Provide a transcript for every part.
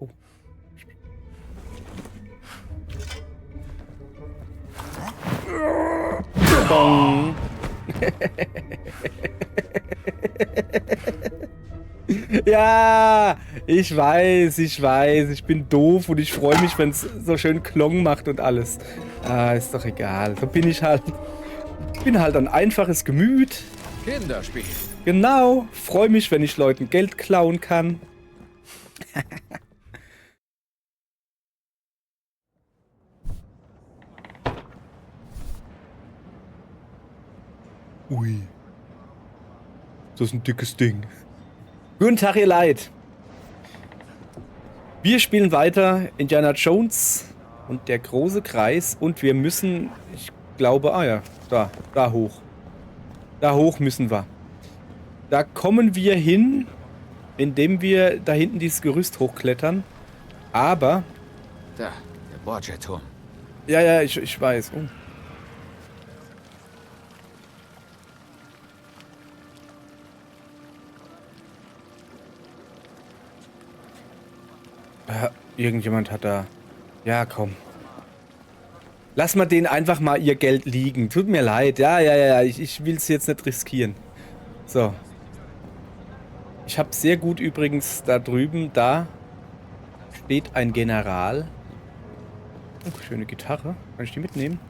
Oh. Bong. Ja, ich weiß, ich bin doof und ich freue mich, wenn es so schön Klong macht und alles. Ah, ist doch egal. So bin ich halt. Ich bin halt ein einfaches Gemüt. Kinderspiel. Genau, freue mich, wenn ich Leuten Geld klauen kann. Ui. Das ist ein dickes Ding. Guten Tag, ihr Leid. Wir spielen weiter Indiana Jones und der große Kreis und wir müssen, ich glaube, ja, da hoch. Da hoch müssen wir. Da kommen wir hin, indem wir da hinten dieses Gerüst hochklettern. Aber, Da, der Borgia-Turm. ja, ich weiß. Oh. Irgendjemand hat da... Ja, komm. Lass mal denen einfach mal ihr Geld liegen. Tut mir leid. Ja. Ich will es jetzt nicht riskieren. So. Ich habe sehr gut übrigens da drüben, da steht ein General. Oh, schöne Gitarre. Kann ich die mitnehmen?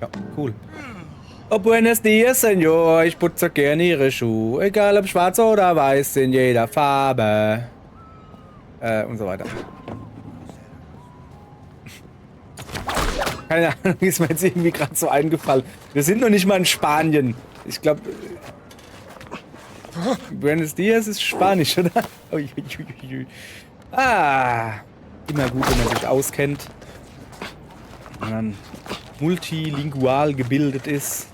Ja, cool. Oh, buenos dias, Senor. Ich putze gerne Ihre Schuhe. Egal ob schwarz oder weiß, in jeder Farbe. Und so weiter. Keine Ahnung, ist mir jetzt irgendwie gerade so eingefallen. Wir sind noch nicht mal in Spanien. Ich glaube... Buenos Dias ist Spanisch, oder? Ah, immer gut, wenn man sich auskennt. Wenn man multilingual gebildet ist.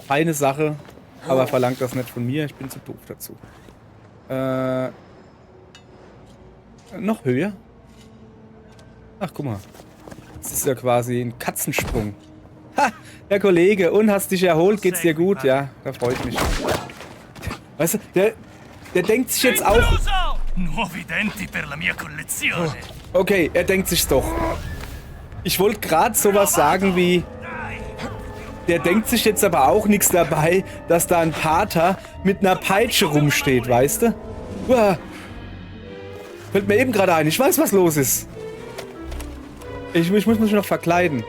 Eine Sache, aber verlangt das nicht von mir. Ich bin zu doof dazu. Noch höher? Ach, guck mal. Das ist ja quasi ein Katzensprung. Ha, Herr Kollege, und hast dich erholt? Geht's dir gut? Ja, da freue ich mich. Weißt du, der denkt sich jetzt auch... Okay, er denkt sich's doch. Ich wollte gerade sowas sagen wie... Der denkt sich jetzt aber auch nichts dabei, dass da ein Pater mit einer Peitsche rumsteht, weißt du? Uah. Fällt mir eben gerade ein, ich weiß, was los ist. Ich muss mich noch verkleiden.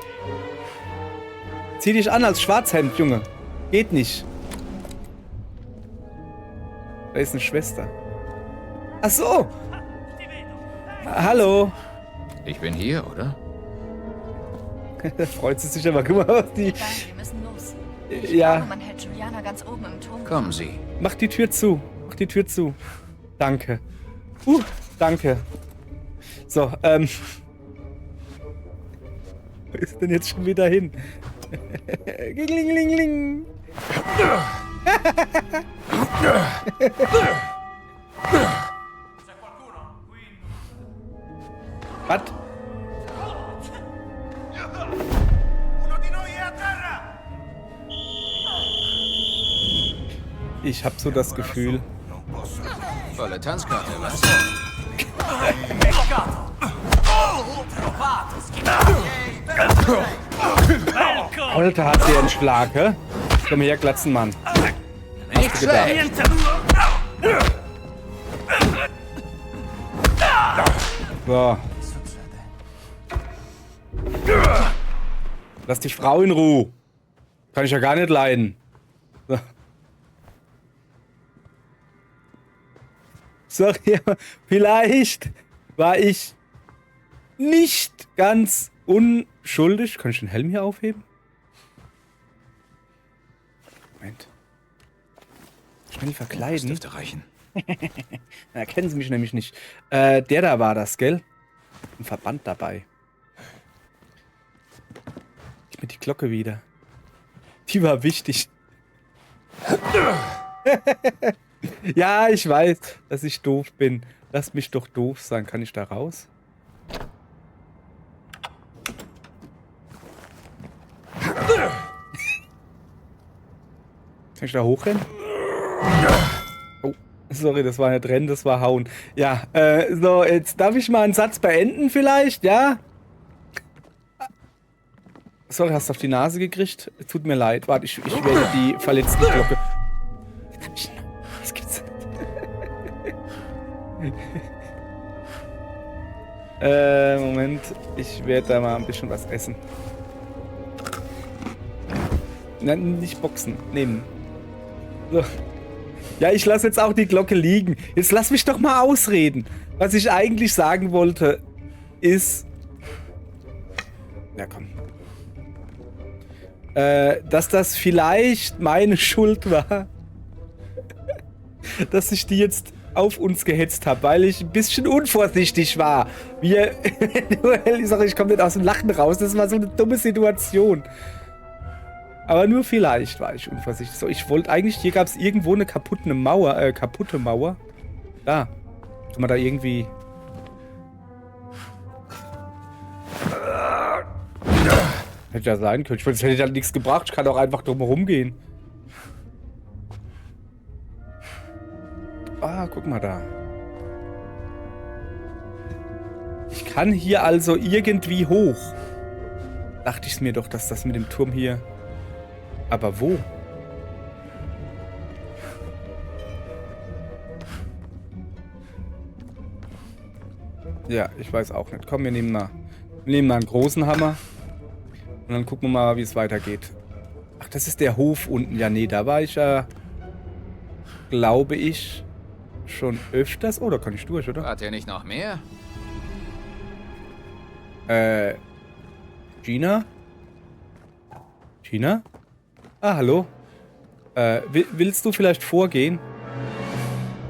Zieh dich an als Schwarzhemd, Junge. Geht nicht. Da ist eine Schwester. Ach so. Hallo. Ich bin hier, oder? Da freut sie sich aber. Guck mal, was die... Wir müssen los. Ich Ja. glaube, man hält Juliana ganz oben im Turm. Kommen Sie. Mach die Tür zu. Mach die Tür zu. Danke. Danke. So, wo ist denn jetzt schon wieder hin? Glingelingeling. Was? Ich hab so das Gefühl. Volle Tanzkarte, was? Alter, hat sie einen Schlag, hä? Komm her, Glatzenmann. Nicht schlecht. So. Lass die Frau in Ruhe. Kann ich ja gar nicht leiden. So. Sag ja, vielleicht war ich nicht ganz unschuldig. Kann ich den Helm hier aufheben? Moment. Schnell Das verkleiden. dürfte reichen. Da erkennen sie mich nämlich nicht. Der da war das, gell? Ein Verband dabei. Gib mir die Glocke wieder. Die war wichtig. Ja, ich weiß, dass ich doof bin. Lass mich doch doof sein. Kann ich da raus? Kann ich da hochrennen? Oh. Sorry, das war nicht rennen, das war hauen. Ja, so, jetzt darf ich mal einen Satz beenden vielleicht, ja? Sorry, hast du auf die Nase gekriegt? Tut mir leid. Warte, ich wähle die verletzte Glocke. Das gibt's nicht. Moment. Ich werde da mal ein bisschen was essen. Nein, nicht boxen. Nehmen. So. Ja, ich lasse jetzt auch die Glocke liegen. Jetzt lass mich doch mal ausreden. Was ich eigentlich sagen wollte, ist... Ja, komm. Dass das vielleicht meine Schuld war. Dass ich die jetzt auf uns gehetzt habe, weil ich ein bisschen unvorsichtig war. Ich komme nicht aus dem Lachen raus. Das war so eine dumme Situation. Aber nur vielleicht war ich unvorsichtig. So, ich wollte eigentlich, hier gab es irgendwo eine kaputte Mauer. Da. Kann man da irgendwie... Hätte ja sein können. Das hätte ja nichts gebracht. Ich kann auch einfach drum herum gehen. Ah, guck mal da. Ich kann hier also irgendwie hoch. Dachte ich mir doch, dass das mit dem Turm hier... Aber wo? Ja, ich weiß auch nicht. Komm, wir nehmen mal einen großen Hammer. Und dann gucken wir mal, wie es weitergeht. Ach, das ist der Hof unten. Ja, nee, da war ich ja, glaube ich, schon öfters. Oh, da kann ich durch, oder? Hat er nicht noch mehr? Gina? Gina? Ah, hallo. Willst du vielleicht vorgehen?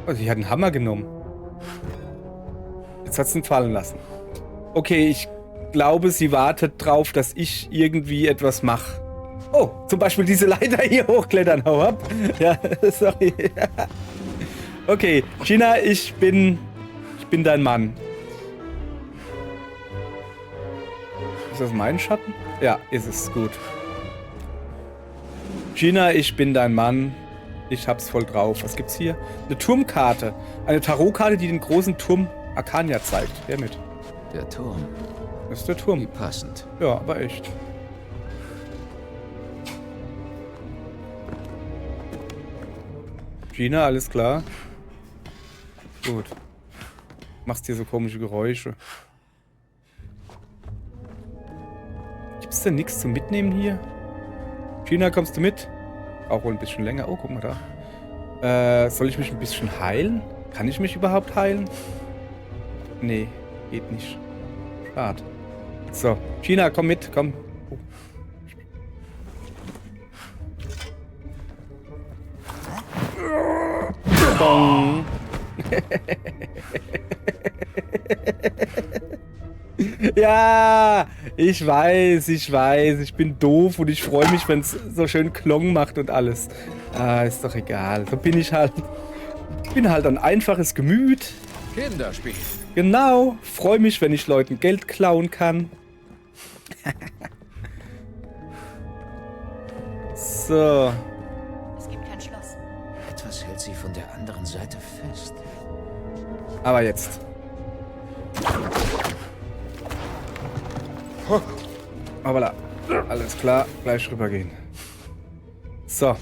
Oh, sie hat einen Hammer genommen. Jetzt hat sie ihn fallen lassen. Okay, ich glaube, sie wartet drauf, dass ich irgendwie etwas mache. Oh, zum Beispiel diese Leiter hier hochklettern. Hau ab. Ja, sorry. Okay, Gina, ich bin dein Mann. Ist das mein Schatten? Ja, ist es. Gut. Gina, ich bin dein Mann. Ich hab's voll drauf. Was gibt's hier? Eine Turmkarte. Eine Tarotkarte, die den großen Turm Arcania zeigt. Wer mit? Der Turm. Das ist der Turm. Wie passend. Ja, aber echt. Gina, alles klar? Gut. Machst hier so komische Geräusche. Gibt's denn nichts zum Mitnehmen hier? Gina, kommst du mit? Auch wohl ein bisschen länger. Oh, guck mal da. Soll ich mich ein bisschen heilen? Kann ich mich überhaupt heilen? Nee, geht nicht. Schade. So, Gina, komm mit, komm. Oh. Bong. Ja, ich weiß, ich bin doof und ich freue mich, wenn es so schön Klong macht und alles. Ah, ist doch egal. So bin ich halt. Ich bin halt ein einfaches Gemüt. Kinderspiel. Genau, freue mich, wenn ich Leuten Geld klauen kann. So. Es gibt kein Schloss. Etwas hält sie von der anderen Seite fest. Aber jetzt. Aber voilà. Alles klar, gleich rübergehen. So.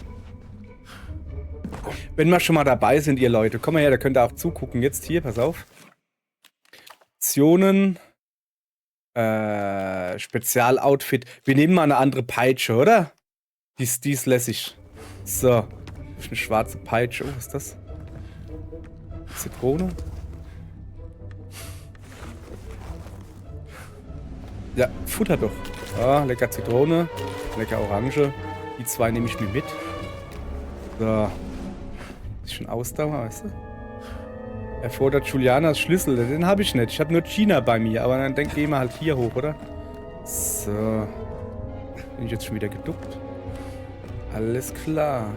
Wenn wir schon mal dabei sind, ihr Leute, komm mal her, da könnt ihr auch zugucken. Jetzt hier, pass auf. Optionen. Spezialoutfit. Wir nehmen mal eine andere Peitsche, oder? Die ist lässig. So. Das ist eine schwarze Peitsche. Oh, was ist das? Zitrone? Ja, Futter doch. Ah, lecker Zitrone. Lecker Orange. Die zwei nehme ich mir mit. So. Bisschen Ausdauer, weißt du? Erfordert Julianas Schlüssel. Den habe ich nicht. Ich habe nur Gina bei mir. Aber dann gehen wir halt hier hoch, oder? So. Bin ich jetzt schon wieder geduckt? Alles klar.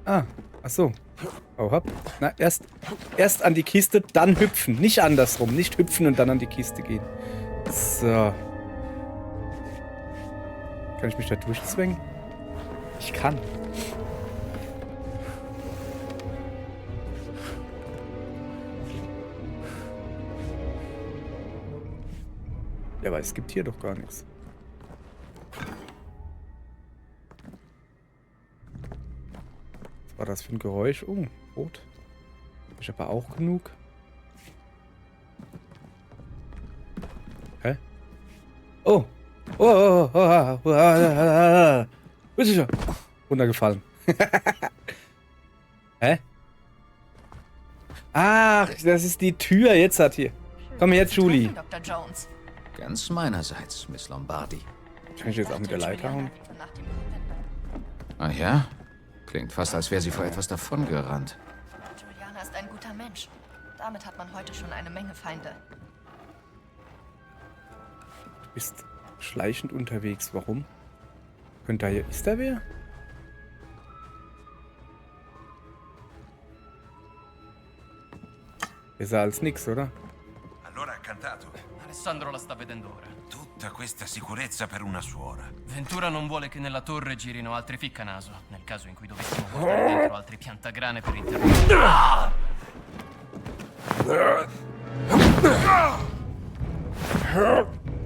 Ah, ach so. Oh, hopp. Na, erst an die Kiste, dann hüpfen. Nicht andersrum. Nicht hüpfen und dann an die Kiste gehen. So. Kann ich mich da durchzwängen? Ich kann. Ja, aber es gibt hier doch gar nichts. Was war das für ein Geräusch? Oh, rot. Ich aber auch genug. Hä? Oh! Oh, oh, oh, oh, oh, oh, oh, oh. Runtergefallen. Hä? Ach, das ist die Tür. Jetzt hat hier. Komm her, Julie. Dr. Jones. Ganz meinerseits, Miss Lombardi. Kann ich jetzt auch mit der Leiter hauen? Nach dem Konvent. Ah ja? Klingt fast, als wäre sie vor etwas davongerannt. Juliana ist ein guter Mensch. Damit hat man heute schon eine Menge Feinde. Du bist schleichend unterwegs. Warum? Könnte da hier... Ist da wer? Besser als nix, oder? Allora ha cantato. Alessandro la sta vedendo ora. Tutta questa sicurezza per una suora. Ventura non vuole che nella torre girino altri ficcanaso, nel caso in cui dovessimo portare dentro altri piantagrane per interrompere.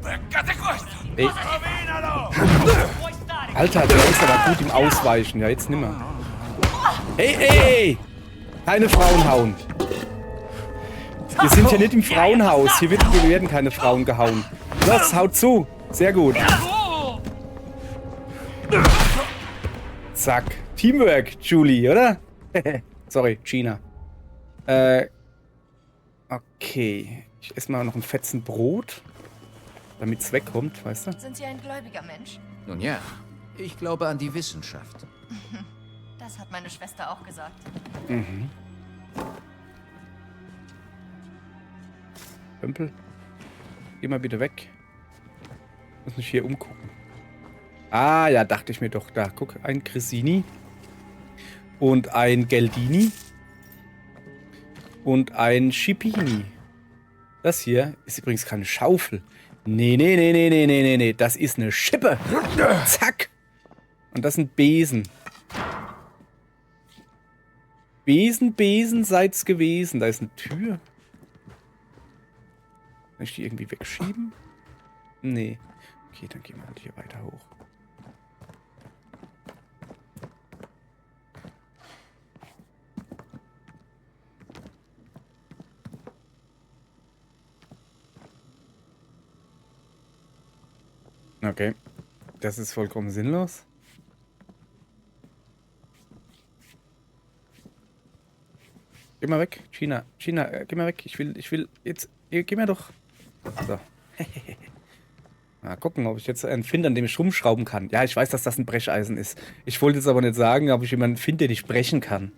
Beccate questo! Ey. Rovinalo! Alter, der ist aber gut im Ausweichen. Ja, jetzt nimmer. Ey, ey! Keine Frauen hauen. Wir sind hier nicht im Frauenhaus. Hier werden keine Frauen gehauen. Los, haut zu. Sehr gut. Zack. Teamwork, Julie, oder? Sorry, Gina. Okay. Ich esse mal noch ein Fetzen Brot. Damit es wegkommt, weißt du? Sind Sie ein gläubiger Mensch? Nun ja, ich glaube an die Wissenschaft. Das hat meine Schwester auch gesagt. Mhm. Pömpel. Geh mal bitte weg. Muss mich hier umgucken. Ah, ja, dachte ich mir doch. Da, guck, ein Cresini. Und ein Geldini. Und ein Schipini. Das hier ist übrigens keine Schaufel. Nee, nee, nee, nee, nee, nee, nee, nee. Das ist eine Schippe. Zack. Und das sind Besen. Besen, Besen, seid's gewesen. Da ist eine Tür. Kann ich die irgendwie wegschieben? Nee. Okay, dann gehen wir halt hier weiter hoch. Okay. Das ist vollkommen sinnlos. Geh mal weg, Gina. Gina, geh mal weg. Ich will jetzt... Geh mal doch. So. Mal gucken, ob ich jetzt einen finde, an dem ich rumschrauben kann. Ja, ich weiß, dass das ein Brecheisen ist. Ich wollte jetzt aber nicht sagen, ob ich jemanden finde, den ich brechen kann.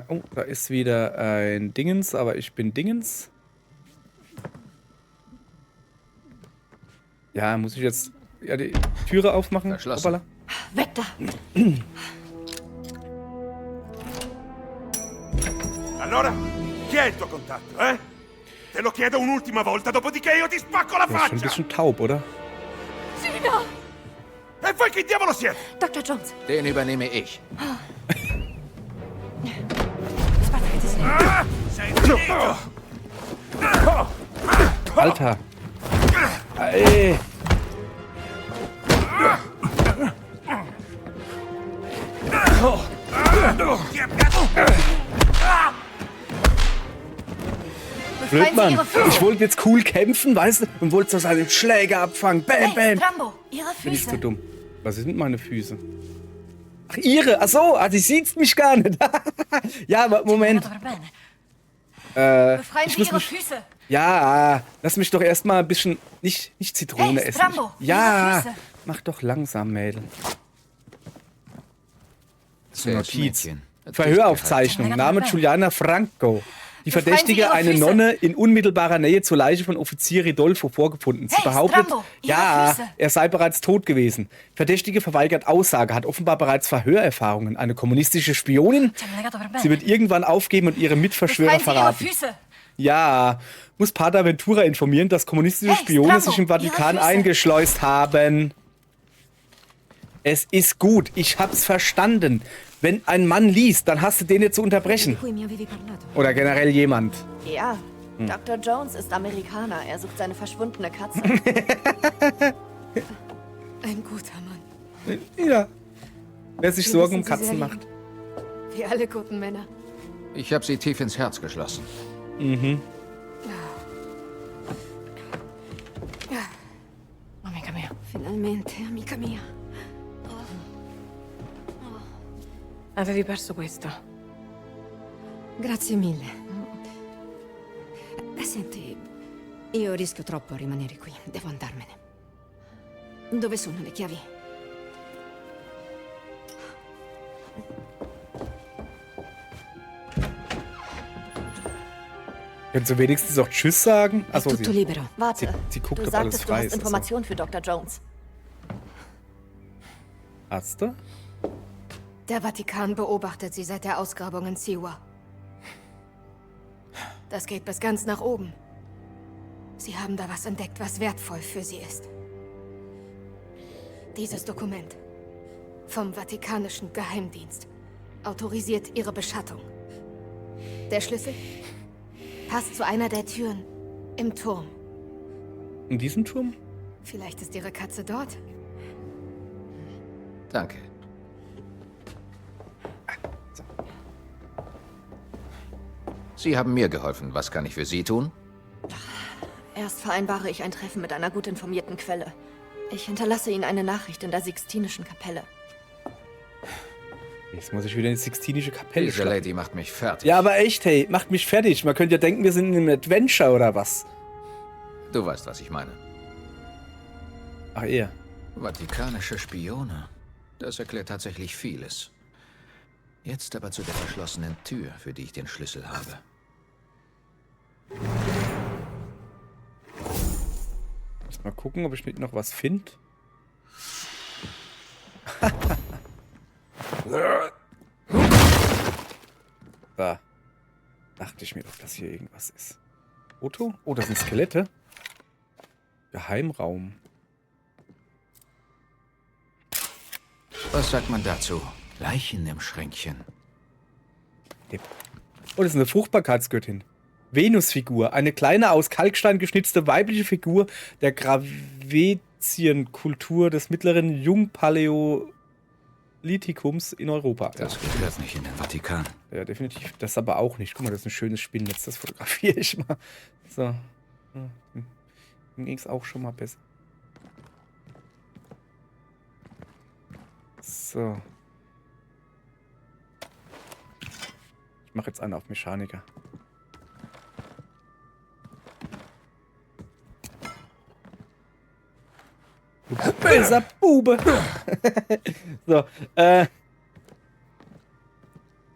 Oh, da ist wieder ein Dingens, aber ich bin Dingens. Ja, muss ich jetzt ja, die Türe aufmachen? Verschlossen. Hoppala. Weg da! Allora, chi è il tuo contatto, eh? Te lo chiedo un'ultima volta, dopodiché io ti spacco la Der ist schon ein faccia! bisschen taub, oder? Gina! E voi chi diavolo siete? Dr. Jones! Den übernehme ich. Aspetta che ti sento. Ah, sei finito! Alter. Ey. Ti è piaciuto? Blöd, Mann. Ich wollte jetzt cool kämpfen, weißt du? Und wollte so seine Schläge abfangen. Bam, Hey, bam. Rambo! Ihre Bin ich zu Füße! dumm. Was sind meine Füße? Ach, ihre. Ach so, die sieht mich gar nicht. Ja, aber Moment. Befreien Ich Sie muss Ihre mich... Füße! Ja, lass mich doch erstmal ein bisschen... Nicht Zitrone Hey, essen. Rambo, Ja, Ihre Füße. mach doch langsam, Mädel. Zuerst Notiz. Mädchen. Verhöraufzeichnung. Name Giuliana Franco. Die Befreien Sie Verdächtige, Ihre eine Füße. Nonne in unmittelbarer Nähe zur Leiche von Offizier Ridolfo vorgefunden. Sie Hey, behauptet, Strambo, Ihre ja, Füße. er sei bereits tot gewesen. Verdächtige verweigert Aussage, hat offenbar bereits Verhörerfahrungen. Eine kommunistische Spionin. Sie wird irgendwann aufgeben und ihre Mitverschwörer Befreien Sie Ihre verraten. Füße! Ja, muss Pater Ventura informieren, dass kommunistische Hey, Spione Strambo, sich im Vatikan Ihre Füße. eingeschleust haben. Es ist gut, ich hab's verstanden. Wenn ein Mann liest, dann hast du den jetzt zu unterbrechen. Di cui mi avevi parlato. Oder generell jemand. Ja, Dr. Jones ist Amerikaner. Er sucht seine verschwundene Katze. Ein guter Mann. Ja. Wer sich Wir Sorgen um müssen sie Katzen sehr macht. lieben. Wie alle guten Männer. Ich habe sie tief ins Herz geschlossen. Amica mia. Finalmente, amica mia. Avevi perso questo. Grazie mille. Senti, io rischio troppo a rimanere qui. Devo andarmene. Dove sono le chiavi? Könntest du wenigstens auch Tschüss sagen? È Achso, tutto sie, libero. Warte, sie guckt, du ob alles sagtest, du frei hast ist. Achso. Informationen für Dr. Jones. Hast du? Der Vatikan beobachtet sie seit der Ausgrabung in Siwa. Das geht bis ganz nach oben. Sie haben da was entdeckt, was wertvoll für sie ist. Dieses Dokument vom Vatikanischen Geheimdienst autorisiert ihre Beschattung. Der Schlüssel passt zu einer der Türen im Turm. In diesem Turm? Vielleicht ist ihre Katze dort. Danke. Sie haben mir geholfen. Was kann ich für Sie tun? Erst vereinbare ich ein Treffen mit einer gut informierten Quelle. Ich hinterlasse Ihnen eine Nachricht in der Sixtinischen Kapelle. Jetzt muss ich wieder in die Sixtinische Kapelle Diese schlagen. Lady macht mich fertig. Ja, aber echt, hey, macht mich fertig. Man könnte ja denken, wir sind in einem Adventure oder was. Du weißt, was ich meine. Ach, er. Vatikanische Spione. Das erklärt tatsächlich vieles. Jetzt aber zu der verschlossenen Tür, für die ich den Schlüssel habe. Mal gucken, ob ich nicht noch was finde. Da. Dachte ich mir doch, dass hier irgendwas ist. Foto? Oh, das sind Skelette. Geheimraum. Was sagt man dazu? Leichen im Schränkchen. Yep. Oh, das ist eine Fruchtbarkeitsgöttin. Venusfigur. Eine kleine aus Kalkstein geschnitzte weibliche Figur der Gravezienkultur des mittleren Jungpaläolithikums in Europa. Das gehört nicht in den Vatikan. Ja, definitiv. Das aber auch nicht. Guck mal, das ist ein schönes Spinnennetz. Das fotografiere ich mal. So. Dem ging es auch schon mal besser. So. Ich mache jetzt einen auf Mechaniker. Du böser Bube. So,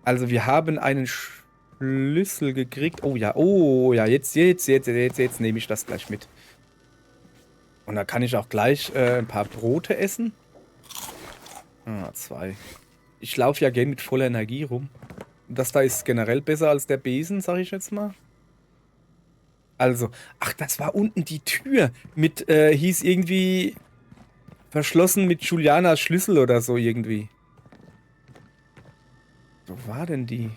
also wir haben einen Schlüssel gekriegt. Oh ja, jetzt nehme ich das gleich mit. Und da kann ich auch gleich ein paar Brote essen. Ah, 2. Ich laufe ja gern mit voller Energie rum. Das da ist generell besser als der Besen, sag ich jetzt mal. Also, ach, das war unten die Tür mit, hieß irgendwie verschlossen mit Julianas Schlüssel oder so irgendwie. Wo war denn die?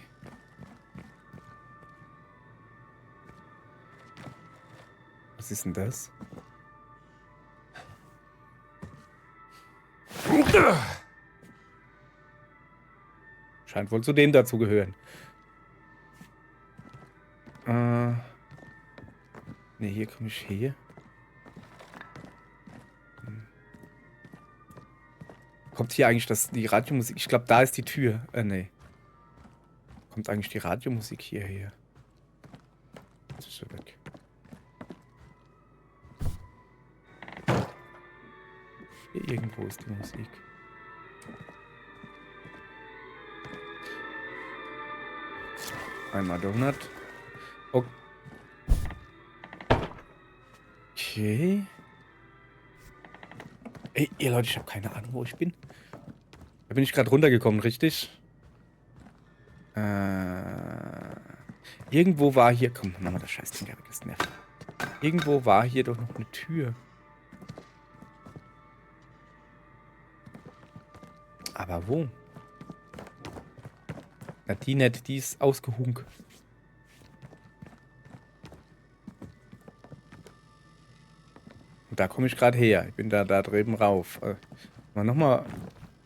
Was ist denn das? Scheint wohl zu dem dazugehören. Ne, hier komme ich her. Kommt hier eigentlich die Radiomusik? Ich glaube, da ist die Tür. Nee. Kommt eigentlich die Radiomusik hierher? Jetzt ist sie weg. Hier irgendwo ist die Musik. Einmal Donut. Okay. Ey, ihr Leute, ich habe keine Ahnung, wo ich bin. Da bin ich gerade runtergekommen, richtig? Irgendwo war hier... Komm, machen wir das Scheißding weg, das nervt. Irgendwo war hier doch noch eine Tür. Aber wo? Na, die nicht, die ist ausgehunkt. Und da komme ich gerade her. Ich bin da drüben rauf. Mal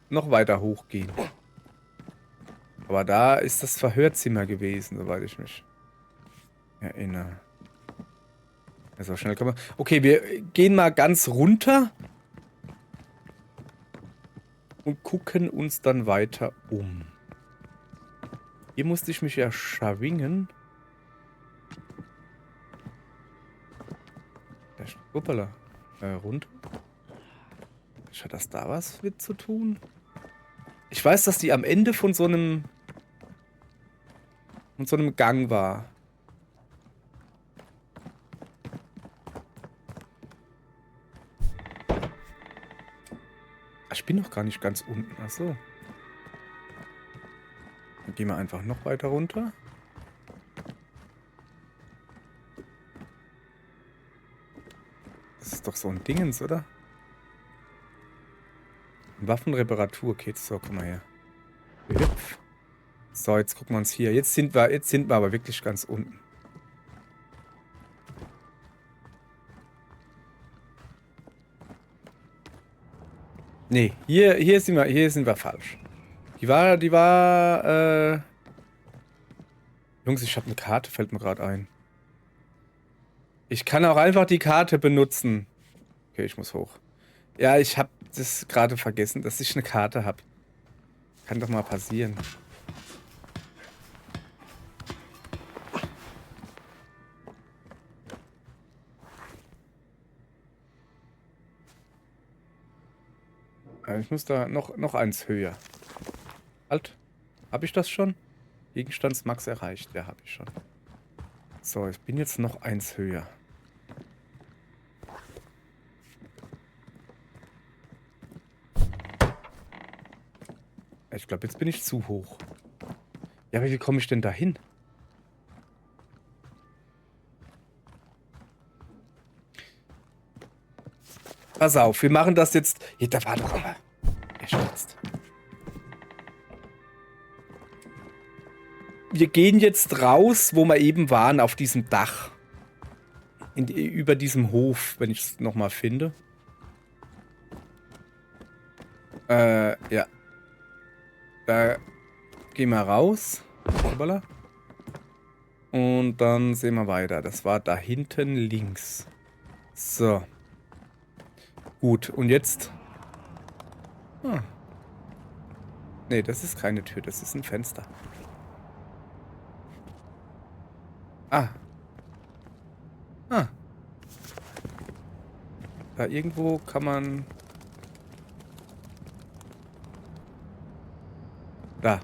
noch weiter hochgehen. Aber da ist das Verhörzimmer gewesen, soweit ich mich erinnere. Ja, so schnell kommen wir. Okay, wir gehen mal ganz runter. Und gucken uns dann weiter um. Hier musste ich mich ja schwingen. Hoppala. Runter. Hat das da was mit zu tun? Ich weiß, dass die am Ende von so einem Gang war. Ich bin noch gar nicht ganz unten. Ach so. Dann gehen wir einfach noch weiter runter. Das ist doch so ein Dingens, oder? Waffenreparatur, okay, so, komm mal her. Hüpf. So, jetzt gucken wir uns hier. Jetzt sind wir aber wirklich ganz unten. Nee, hier sind wir falsch. Die war, Jungs, ich habe eine Karte, fällt mir gerade ein. Ich kann auch einfach die Karte benutzen. Okay, ich muss hoch. Ja, ich habe das gerade vergessen, dass ich eine Karte habe. Kann doch mal passieren. Ich muss da noch eins höher. Halt. Habe ich das schon? Gegenstandsmax erreicht. Ja, habe ich schon. So, ich bin jetzt noch eins höher. Ich glaube, jetzt bin ich zu hoch. Ja, aber wie komme ich denn da hin? Pass auf, wir machen das jetzt... Hier, da war doch aber... Er stürzt. Wir gehen jetzt raus, wo wir eben waren, auf diesem Dach. Über diesem Hof, wenn ich es nochmal finde. Ja. Da gehen wir raus. Hoppala. Und dann sehen wir weiter. Das war da hinten links. So. Gut, und jetzt... Nee, das ist keine Tür, das ist ein Fenster. Ah. Da irgendwo kann man... Da.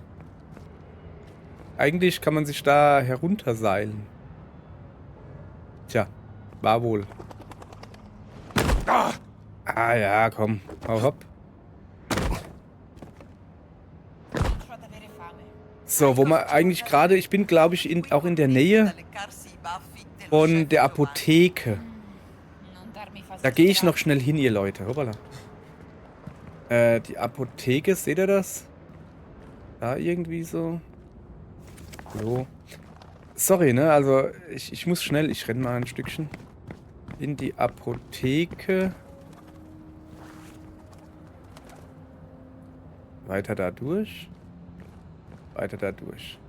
Eigentlich kann man sich da herunterseilen. Tja, war wohl. Ah ja, komm. Hau hopp. So, wo man eigentlich gerade... Ich bin, glaube ich, auch in der Nähe von der Apotheke. Da gehe ich noch schnell hin, ihr Leute. Hoppala. Die Apotheke, seht ihr das? Da irgendwie so. So. Sorry, ne? Also, ich muss schnell. Ich renne mal ein Stückchen. In die Apotheke. Weiter da durch. Weiter da durch.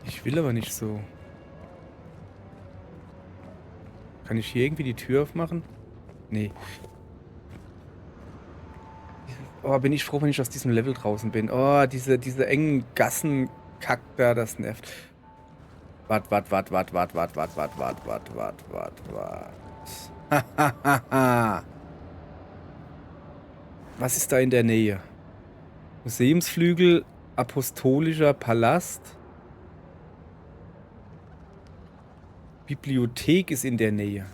Ich will aber nicht so. Kann ich hier irgendwie die Tür aufmachen? Nee. Oh, bin ich froh, wenn ich aus diesem Level draußen bin. Oh, diese engen Gassenkack da, das nervt. Wart. Was ist da in der Nähe? Museumsflügel, Apostolischer Palast. Bibliothek ist in der Nähe.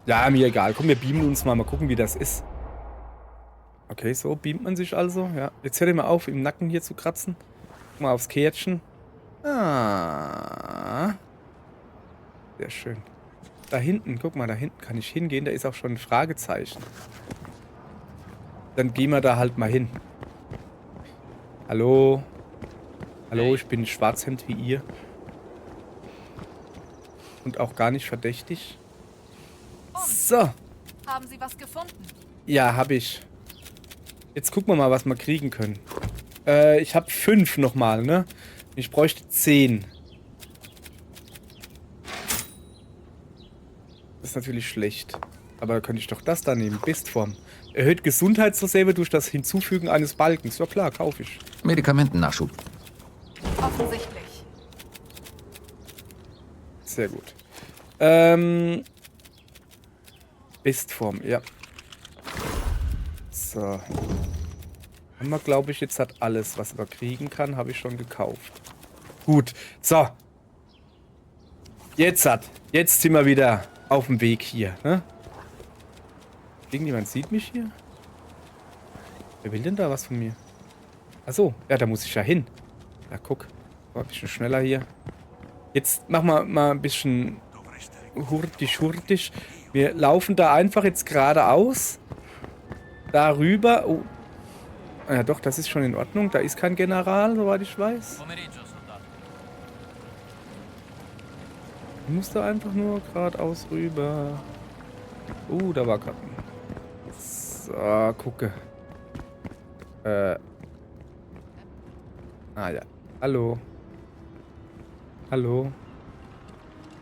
Ja, mir egal. Komm, wir beamen uns mal gucken, wie das ist. Okay, so beamt man sich also. Ja, jetzt hört ihr mal auf, im Nacken hier zu kratzen. Guck mal aufs Kärtchen. Ah. Sehr schön. Da hinten, guck mal, da hinten kann ich hingehen. Da ist auch schon ein Fragezeichen. Dann gehen wir da halt mal hin. Hallo? Hallo, ich bin Schwarzhemd wie ihr. Und auch gar nicht verdächtig. So. Haben Sie was gefunden? Ja, hab ich. Jetzt gucken wir mal, was wir kriegen können. Ich habe 5 nochmal, ne? Ich bräuchte 10. Das ist natürlich schlecht. Aber da könnte ich doch das da nehmen. Bestform. Erhöht Gesundheitsreserve durch das Hinzufügen eines Balkens. Ja klar, kaufe ich. Medikamentennachschub. Offensichtlich. Sehr gut. Bestform, ja. So. Haben wir, glaube ich, jetzt hat alles, was man kriegen kann, habe ich schon gekauft. Gut. So. Jetzt sind wir wieder auf dem Weg hier, ne? Irgendjemand sieht mich hier? Wer will denn da was von mir? Achso, ja, da muss ich ja hin. Ja, guck. War ein bisschen schneller hier. Jetzt machen wir mal ein bisschen hurtig. Wir laufen da einfach jetzt geradeaus. Darüber. Oh. Ja doch, das ist schon in Ordnung. Da ist kein General, soweit ich weiß. Pomeriggio, soldato. Ich muss da einfach nur geradeaus rüber. Da war gerade ein... So, gucke. Ah ja. Hallo. Hallo.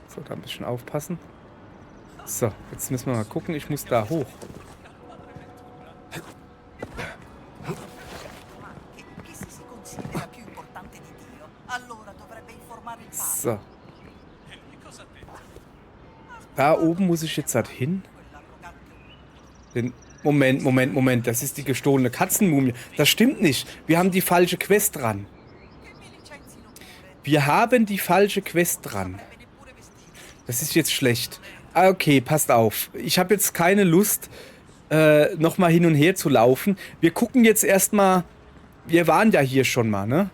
So, da ein bisschen aufpassen. So, jetzt müssen wir mal gucken. Ich muss da hoch. So. Da oben muss ich jetzt halt hin. Moment. Das ist die gestohlene Katzenmumie. Das stimmt nicht. Wir haben die falsche Quest dran. Das ist jetzt schlecht. Ah, okay, passt auf. Ich habe jetzt keine Lust, nochmal hin und her zu laufen. Wir gucken jetzt erstmal. Wir waren ja hier schon mal, ne?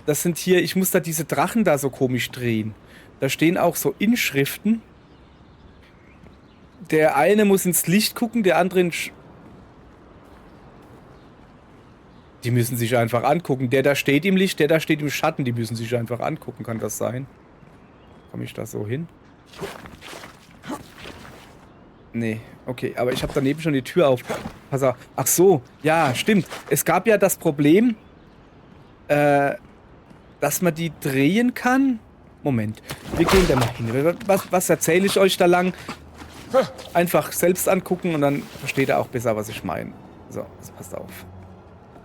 Das sind hier, ich muss da diese Drachen da so komisch drehen. Da stehen auch so Inschriften. Der eine muss ins Licht gucken, der andere die müssen sich einfach angucken. Der da steht im Licht, der da steht im Schatten. Die müssen sich einfach angucken, kann das sein? Komme ich da so hin? Nee, okay, aber ich habe daneben schon die Tür auf. Pass auf. Ach so, ja, stimmt. Es gab ja das Problem, dass man die drehen kann. Moment, wir gehen da mal hin. Was erzähle ich euch da lang? Einfach selbst angucken und dann versteht ihr auch besser, was ich meine. So, jetzt passt auf.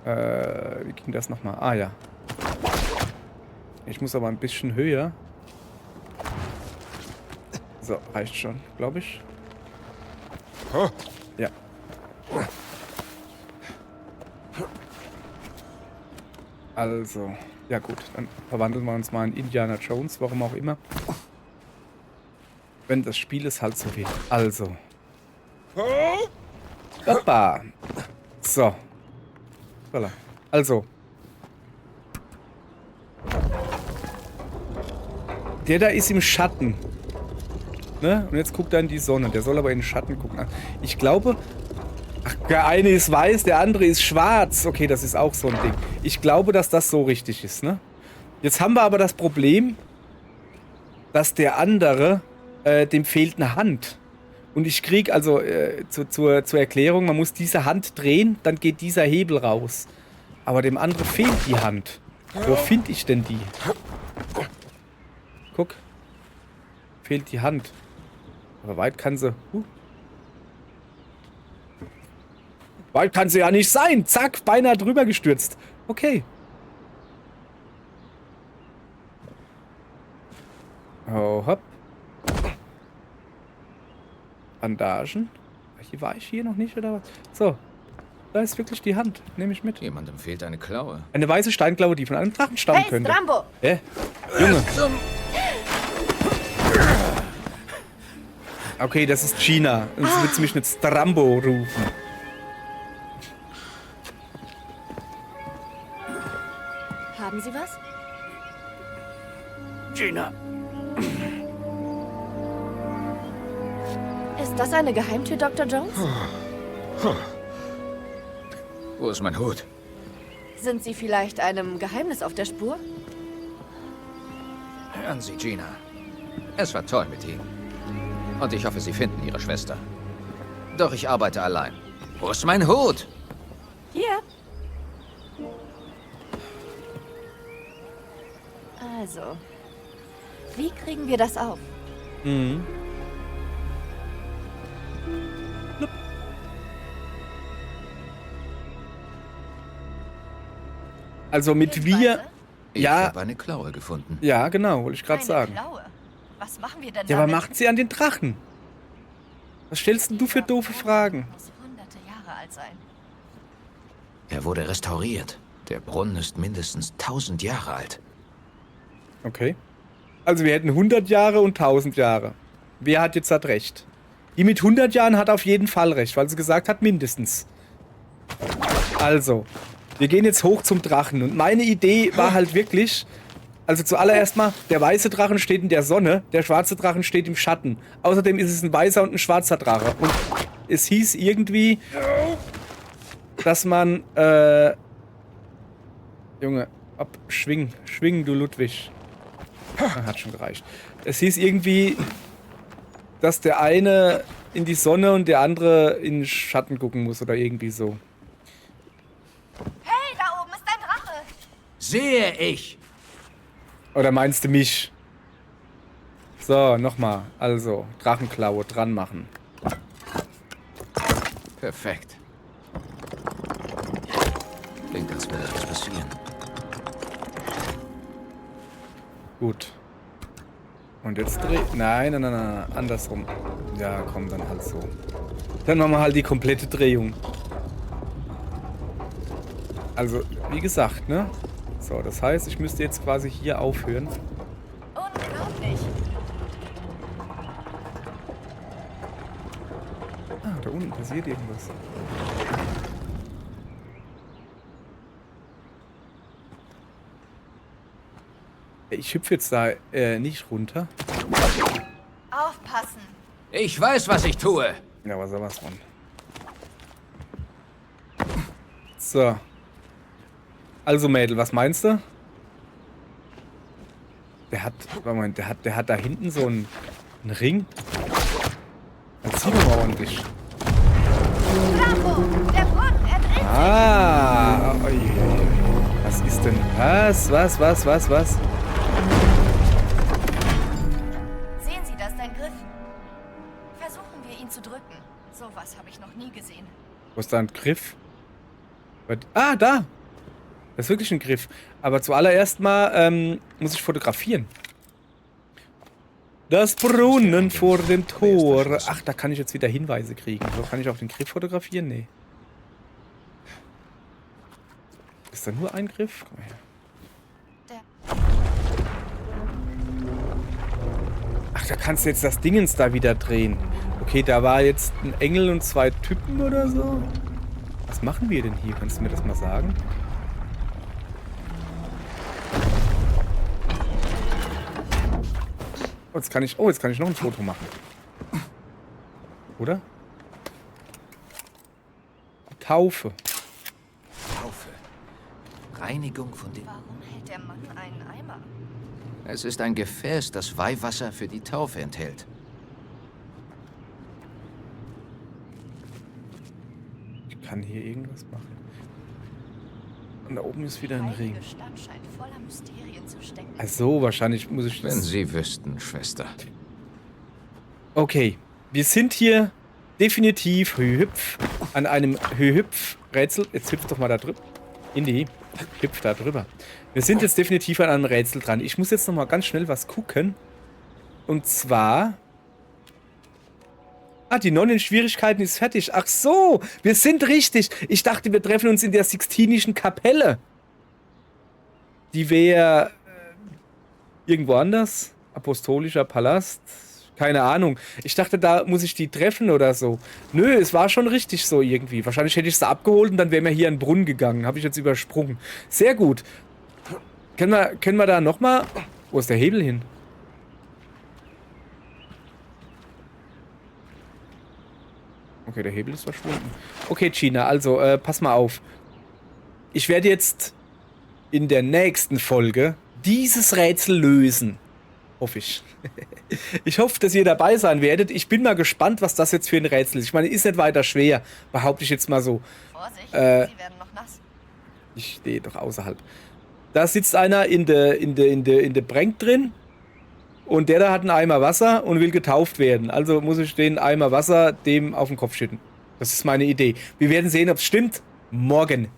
Wie ging das nochmal? Ah ja. Ich muss aber ein bisschen höher. So, reicht schon, glaube ich. Ja. Also, ja gut, dann verwandeln wir uns mal in Indiana Jones, warum auch immer. Wenn das Spiel es halt so will. Also. Papa. So. Voilà. Also. Der da ist im Schatten. Ne? Und jetzt guckt er in die Sonne. Der soll aber in den Schatten gucken. Ich glaube... Ach, der eine ist weiß, der andere ist schwarz. Okay, das ist auch so ein Ding. Ich glaube, dass das so richtig ist, ne? Jetzt haben wir aber das Problem, dass der andere... dem fehlt eine Hand. Und ich krieg also zur Erklärung, man muss diese Hand drehen, dann geht dieser Hebel raus. Aber dem anderen fehlt die Hand. Wo finde ich denn die? Guck. Fehlt die Hand. Aber weit kann sie... Weit kann sie ja nicht sein. Zack, beinahe drüber gestürzt. Okay. Oh, hopp. Bandagen. Hier war ich hier noch nicht, oder was? So. Da ist wirklich die Hand. Nehme ich mit. Jemandem fehlt eine Klaue. Eine weiße Steinklaue, die von einem Drachen stammen Hey, könnte. Strambo! Junge. Okay, das ist Gina. Und jetzt wird sie mich nicht Strambo rufen. Haben Sie was? Gina. Ist das eine Geheimtür, Dr. Jones? Wo ist mein Hut? Sind Sie vielleicht einem Geheimnis auf der Spur? Hören Sie, Gina. Es war toll mit Ihnen. Und ich hoffe, Sie finden Ihre Schwester. Doch ich arbeite allein. Wo ist mein Hut? Hier. Also, wie kriegen wir das auf? Mhm. Also mit wir... Ich Ja. habe eine Klaue gefunden. Ja, genau, wollte ich gerade sagen. Klaue. Was machen wir denn Ja, aber damit? macht sie an den Drachen? Was stellst denn du für doofe Fragen? Muss hunderte Jahre alt sein. Er wurde restauriert. Der Brunnen ist mindestens 1000 Jahre alt. Okay. Also wir hätten 100 Jahre und 1000 Jahre. Wer hat jetzt recht? Die mit 100 Jahren hat auf jeden Fall recht, weil sie gesagt hat mindestens. Also, wir gehen jetzt hoch zum Drachen. Und meine Idee war halt wirklich... Also zuallererst mal, der weiße Drachen steht in der Sonne, der schwarze Drachen steht im Schatten. Außerdem ist es ein weißer und ein schwarzer Drache. Und es hieß irgendwie, dass man, Junge, schwing, du Ludwig. Hat schon gereicht. Es hieß irgendwie, dass der eine in die Sonne und der andere in den Schatten gucken muss oder irgendwie so. Hey, da oben ist ein Drache! Sehe ich! Oder meinst du mich? So, nochmal. Also, Drachenklaue dran machen. Perfekt. Klingt, als würde etwas passieren. Gut. Und jetzt dreh... Nein, andersrum. Ja, komm, dann halt so. Dann machen wir halt die komplette Drehung. Also, wie gesagt, ne? So, das heißt, ich müsste jetzt quasi hier aufhören. Unglaublich! Ah, da unten passiert irgendwas. Ich hüpfe jetzt da nicht runter. Aufpassen! Ich weiß, was ich tue. Ja, aber sowas von. So. Also Mädel, was meinst du? Moment, der hat da hinten so einen Ring. Dann zieh doch mal ordentlich. Bravo! Der Brunnen, er dreht sich! Ah! Was ist denn? Was? Sehen Sie, das ist ein Griff. Versuchen wir, ihn zu drücken. Sowas habe ich noch nie gesehen. Wo ist da ein Griff? Ah, da! Das ist wirklich ein Griff. Aber zuallererst mal muss ich fotografieren. Das Brunnen vor dem Tor. Ach, da kann ich jetzt wieder Hinweise kriegen. So, kann ich auch den Griff fotografieren? Nee. Ist da nur ein Griff? Komm her. Ach, da kannst du jetzt das Dingens da wieder drehen. Okay, da war jetzt ein Engel und 2 Typen oder so. Was machen wir denn hier? Kannst du mir das mal sagen? Jetzt kann ich noch ein Foto machen. Oder? Taufe. Taufe. Reinigung von den... Warum hält der Mann einen Eimer? Es ist ein Gefäß, das Weihwasser für die Taufe enthält. Ich kann hier irgendwas machen. Und da oben ist wieder ein Ring. Die Stadt scheint voller Mysterien zu stecken. Ach so, wahrscheinlich muss ich Wenn das... Sie wüssten, Schwester. Okay, wir sind hier definitiv hüpf an einem Hüpf-Rätsel. Jetzt hüpf doch mal da drüber. Hüpf da drüber. Wir sind jetzt definitiv an einem Rätsel dran. Ich muss jetzt noch mal ganz schnell was gucken. Und zwar... Ah, die Nonnenschwierigkeiten ist fertig. Ach so, wir sind richtig. Ich dachte, wir treffen uns in der Sixtinischen Kapelle. Die wäre irgendwo anders. Apostolischer Palast. Keine Ahnung. Ich dachte, da muss ich die treffen oder so. Nö, es war schon richtig so irgendwie. Wahrscheinlich hätte ich sie abgeholt und dann wären wir hier in den Brunnen gegangen. Habe ich jetzt übersprungen. Sehr gut. Können wir da nochmal... Wo ist der Hebel hin? Okay, der Hebel ist verschwunden. Okay, Gina, also, pass mal auf. Ich werde jetzt in der nächsten Folge dieses Rätsel lösen. Hoffe ich. Ich hoffe, dass ihr dabei sein werdet. Ich bin mal gespannt, was das jetzt für ein Rätsel ist. Ich meine, ist nicht weiter schwer, behaupte ich jetzt mal so. Vorsicht, sie werden noch nass. Ich stehe doch außerhalb. Da sitzt einer in der Bränk drin und der da hat einen Eimer Wasser und will getauft werden. Also muss ich den Eimer Wasser dem auf den Kopf schütten. Das ist meine Idee. Wir werden sehen, ob es stimmt. Morgen.